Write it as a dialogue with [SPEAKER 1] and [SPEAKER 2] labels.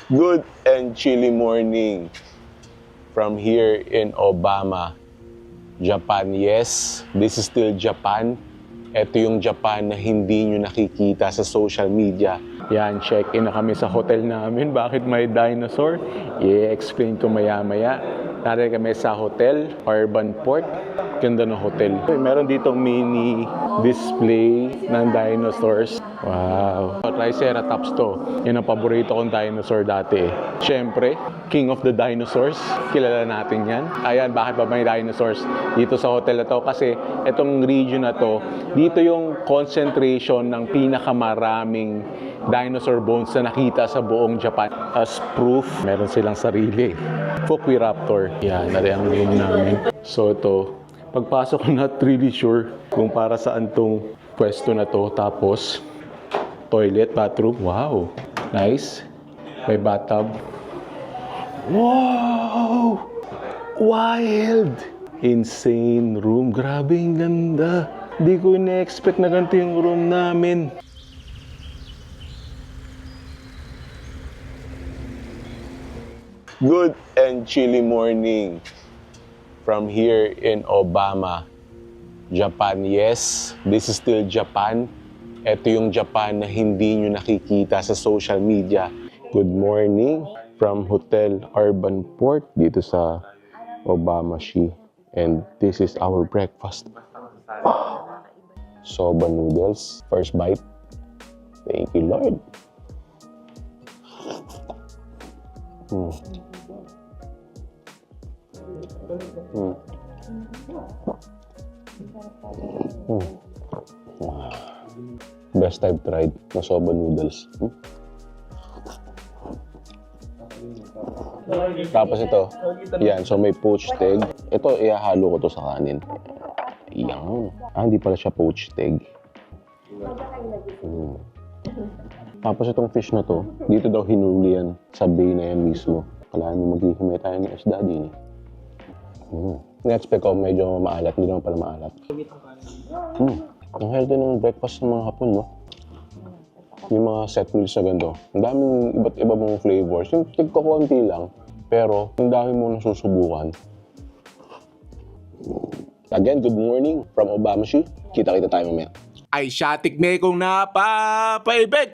[SPEAKER 1] Good and chilly morning from here in Obama, Japan. Yes, this is still Japan. Ito yung Japan na hindi nyo nakikita sa social media. Yan, check-in na kami sa hotel namin. Bakit may dinosaur? I-explain ko maya-maya. Tara kami sa hotel, Urban Port. Ganda ng hotel. Meron ditong mini display ng dinosaurs. Wow. Triceratops to. Yan ang paborito kong dinosaur dati. Siyempre, King of the Dinosaurs. Kilala natin yan. Ayan, bakit ba may dinosaurs dito sa hotel na to? Kasi itong region na to, dito yung concentration ng pinakamaraming dinosaur bones na nakita sa buong Japan. As proof, meron silang sarili. Fukuiraptor. Yan, nari ang room namin. So ito, pagpasok ko not really sure kung para saan tong pwesto na to. Tapos, toilet, bathroom. Wow! Nice. May bathtub. Wow! Wild! Insane room. Grabe, ang ganda. Hindi ko ina-expect na ganito yung room namin. Good and chilly morning from here in Obama, Japan. Yes, this is still Japan. Ito yung Japan na hindi nyo nakikita sa social media. Good morning from Hotel Urban Port dito sa Obamashi. And this is our breakfast. Wow. Soba noodles. First bite. Thank you, Lord. Best I've tried na soba noodles. Tapos ito, yan, so may poached egg. Ito, ihahalo ko to sa kanin. Yan. Hindi pala siya poached egg. Tapos itong fish na to, dito daw hinuli yan sa bay na yan mismo. Kailangan mo maghihimay tayo ng isda din eh. Na-expect ko medyo maalat, hindi naman pala maalat. Ang healthy ng breakfast ng mga Hapon, no? Yung mga set meals na ganito. Ang daming iba't iba mong flavors. Yung tigko-konti lang, pero ang dami mong nasusubukan. Again, good morning from Obamashi. Kita-kita tayo mamaya.
[SPEAKER 2] Ay siya tikme kong napapaibig.